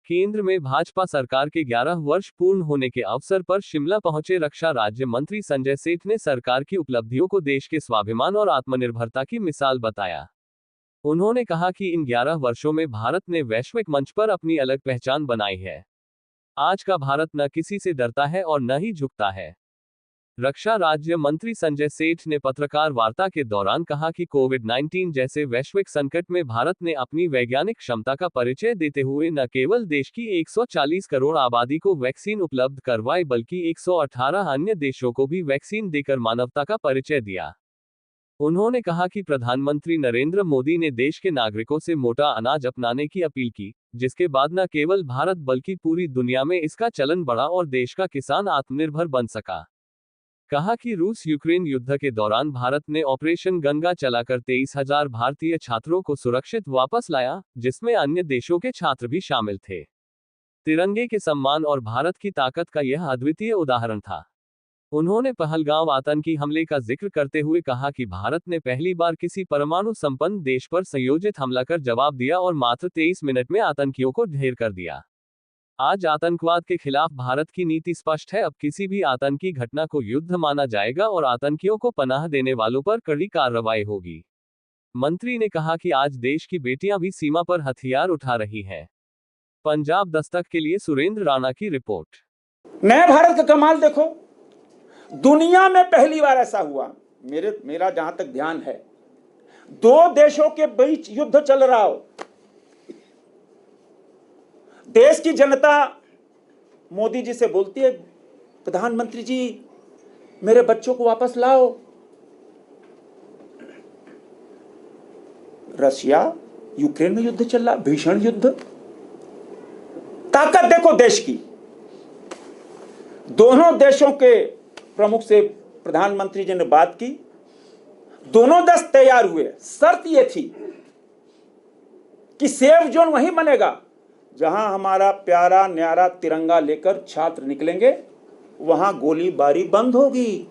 केंद्र में भाजपा सरकार के 11 वर्ष पूर्ण होने के अवसर पर शिमला पहुंचे रक्षा राज्य मंत्री संजय सेठ ने सरकार की उपलब्धियों को देश के स्वाभिमान और आत्मनिर्भरता की मिसाल बताया। उन्होंने कहा कि इन 11 वर्षों में भारत ने वैश्विक मंच पर अपनी अलग पहचान बनाई है। आज का भारत न किसी से डरता है और न ही झुकता है। रक्षा राज्य मंत्री संजय सेठ ने पत्रकार वार्ता के दौरान कहा कि कोविड-19 जैसे वैश्विक संकट में भारत ने अपनी वैज्ञानिक क्षमता का परिचय देते हुए न केवल देश की 140 करोड़ आबादी को वैक्सीन उपलब्ध करवाई बल्कि 118 अन्य देशों को भी वैक्सीन देकर मानवता का परिचय दिया। उन्होंने कहा कि प्रधानमंत्री नरेंद्र मोदी ने देश के नागरिकों से मोटा अनाज अपनाने की अपील की, जिसके बाद न केवल भारत बल्कि पूरी दुनिया में इसका चलन बढ़ा और देश का किसान आत्मनिर्भर बन सका। कहा कि रूस यूक्रेन युद्ध के दौरान भारत ने ऑपरेशन गंगा चलाकर 23,000 भारतीय छात्रों को सुरक्षित वापस लाया, जिसमें अन्य देशों के छात्र भी शामिल थे। तिरंगे के सम्मान और भारत की ताकत का यह अद्वितीय उदाहरण था। उन्होंने पहलगांव आतंकी हमले का जिक्र करते हुए कहा कि भारत ने पहली बार किसी परमाणु संपन्न देश पर संयोजित हमला कर जवाब दिया और मात्र 23 मिनट में आतंकियों को ढेर कर दिया। आज आतंकवाद के खिलाफ भारत की नीति स्पष्ट है। अब किसी भी आतंकी घटना को युद्ध माना जाएगा और आतंकियों को पनाह देने वालों पर कड़ी कार्रवाई होगी। मंत्री ने कहा कि आज देश की बेटियां भी सीमा पर हथियार उठा रही हैं। पंजाब दस्तक के लिए सुरेंद्र राणा की रिपोर्ट। नए भारत का कमाल देखो, दुनिया में पहली बार ऐसा हुआ, मेरा जहां तक ध्यान है, दो देशों के बीच युद्ध चल रहा हो, देश की जनता मोदी जी से बोलती है, प्रधानमंत्री जी मेरे बच्चों को वापस लाओ। रशिया यूक्रेन में युद्ध चल रहा, भीषण युद्ध। ताकत देखो देश की। दोनों देशों के प्रमुख से प्रधानमंत्री जी ने बात की, दोनों देश तैयार हुए। शर्त यह थी कि सेफ जोन वहीं बनेगा जहां हमारा प्यारा न्यारा तिरंगा लेकर छात्र निकलेंगे, वहां गोलीबारी बंद होगी।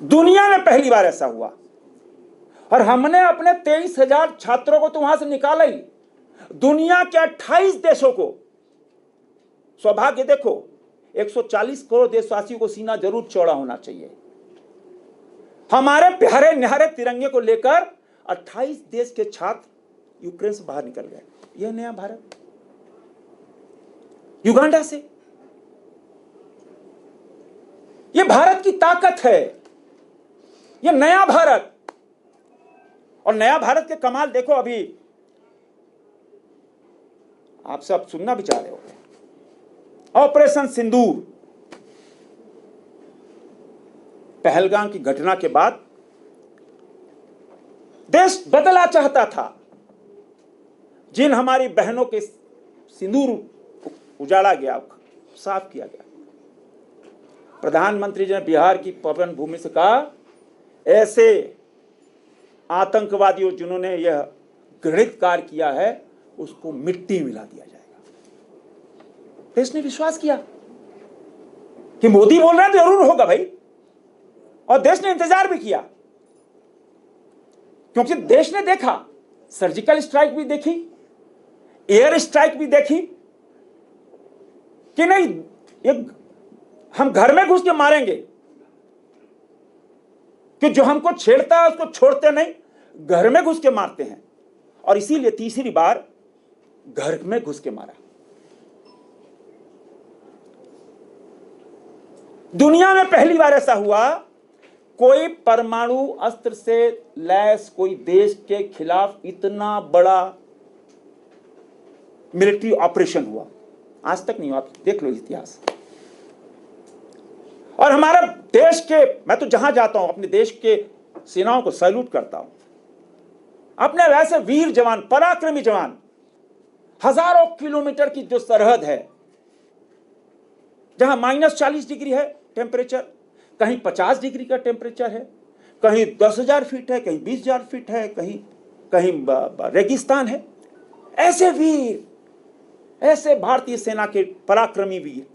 दुनिया में पहली बार ऐसा हुआ और हमने अपने 23,000 छात्रों को तो वहां से निकाला ही, दुनिया के 28 देशों को। सौभाग्य देखो, 140 करोड़ देशवासियों को सीना जरूर चौड़ा होना चाहिए। हमारे प्यारे न्यारे तिरंगे को लेकर 28 देश के छात्र यूक्रेन से बाहर निकल गए। यह नया भारत। युगांडा से, यह भारत की ताकत है, यह नया भारत। और नया भारत के कमाल देखो, अभी आप सब सुनना भी चाह रहे हो, ऑपरेशन सिंदूर, पहलगाम की घटना के बाद देश बदला चाहता था। जिन हमारी बहनों के सिंदूर उजाड़ा गया, साफ किया गया। प्रधानमंत्री जी ने बिहार की पवन भूमि से कहा, ऐसे आतंकवादियों जिन्होंने यह घृणित कार्य किया है, उसको मिट्टी मिला दिया जाएगा। देश ने विश्वास किया कि मोदी बोल रहे हैं तो जरूर होगा भाई, और देश ने इंतजार भी किया, क्योंकि देश ने देखा, सर्जिकल स्ट्राइक भी देखी, एयर स्ट्राइक भी देखी कि नहीं, एक हम घर में घुस के मारेंगे, कि जो हमको छेड़ता है उसको छोड़ते नहीं, घर में घुस के मारते हैं। और इसीलिए तीसरी बार घर में घुस के मारा। दुनिया में पहली बार ऐसा हुआ, कोई परमाणु अस्त्र से लैस कोई देश के खिलाफ इतना बड़ा मिलिट्री ऑपरेशन हुआ, आज तक नहीं हुआ। आप देख लो इतिहास। और हमारा देश के, मैं तो जहां जाता हूं अपने देश के सेनाओं को सैल्यूट करता हूं। अपने वैसे वीर जवान, पराक्रमी जवान, हजारों किलोमीटर की जो सरहद है, जहां -40 डिग्री है टेम्परेचर, कहीं 50 डिग्री का टेम्परेचर है, कहीं 10,000 फीट है, कहीं 20,000 फीट है, कहीं रेगिस्तान है। ऐसे वीर, ऐसे भारतीय सेना के पराक्रमी वीर,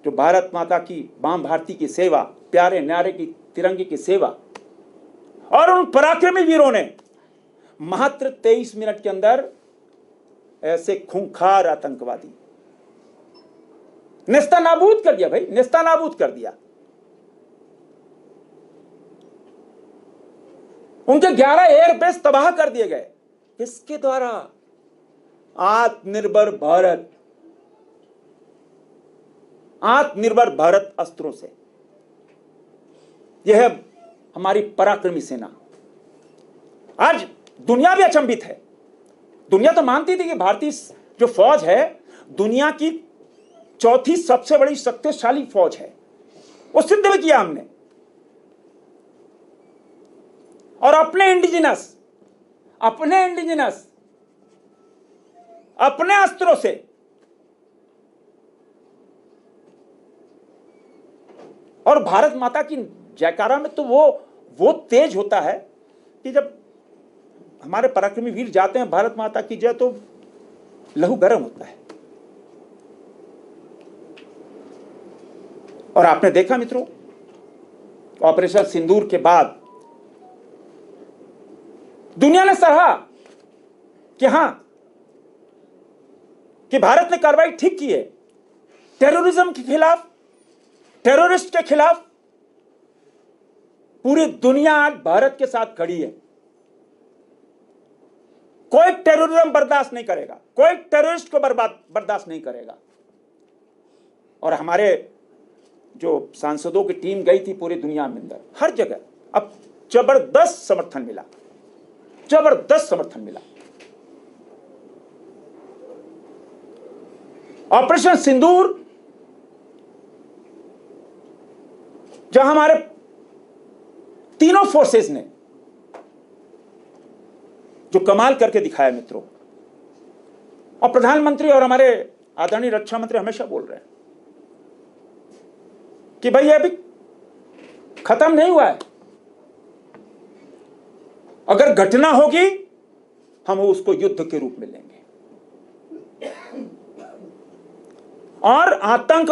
जो भारत माता की, मां भारती की सेवा, प्यारे न्यारे की तिरंगे की सेवा, और उन पराक्रमी वीरों ने मात्र 23 मिनट के अंदर ऐसे खूंखार आतंकवादी नेस्तानाबूद कर दिया भाई, नेस्तानाबूद कर दिया। उनके 11 एयरबेस तबाह कर दिए गए। किसके द्वारा? आत्मनिर्भर भारत, आत्मनिर्भर भारत अस्त्रों से। यह है हमारी पराक्रमी सेना। आज दुनिया भी अचंभित है। दुनिया तो मानती थी कि भारतीय जो फौज है दुनिया की चौथी सबसे बड़ी शक्तिशाली फौज है, वो सिद्ध भी किया हमने। और अपने इंडिजिनस अपने अस्त्रों से और भारत माता की जयकारा में तो वो तेज होता है कि जब हमारे पराक्रमी वीर जाते हैं भारत माता की जय, तो लहू गर्म होता है। और आपने देखा मित्रों, ऑपरेशन सिंदूर के बाद दुनिया ने सराहा कि हां, कि भारत ने कार्रवाई ठीक की है। टेररिज्म के खिलाफ, टेररिस्ट के खिलाफ पूरी दुनिया आज भारत के साथ खड़ी है। कोई टेररिज्म बर्दाश्त नहीं करेगा, कोई टेररिस्ट को बर्दाश्त नहीं करेगा। और हमारे जो सांसदों की टीम गई थी पूरी दुनिया में अंदर, हर जगह अब जबरदस्त समर्थन मिला, जबरदस्त समर्थन मिला। ऑपरेशन सिंदूर जहां हमारे तीनों फोर्सेस ने जो कमाल करके दिखाया मित्रों, और प्रधानमंत्री और हमारे आदरणीय रक्षा मंत्री हमेशा बोल रहे हैं कि भाई ये अभी खत्म नहीं हुआ है। अगर घटना होगी हम उसको युद्ध के रूप में लेंगे। और आतंक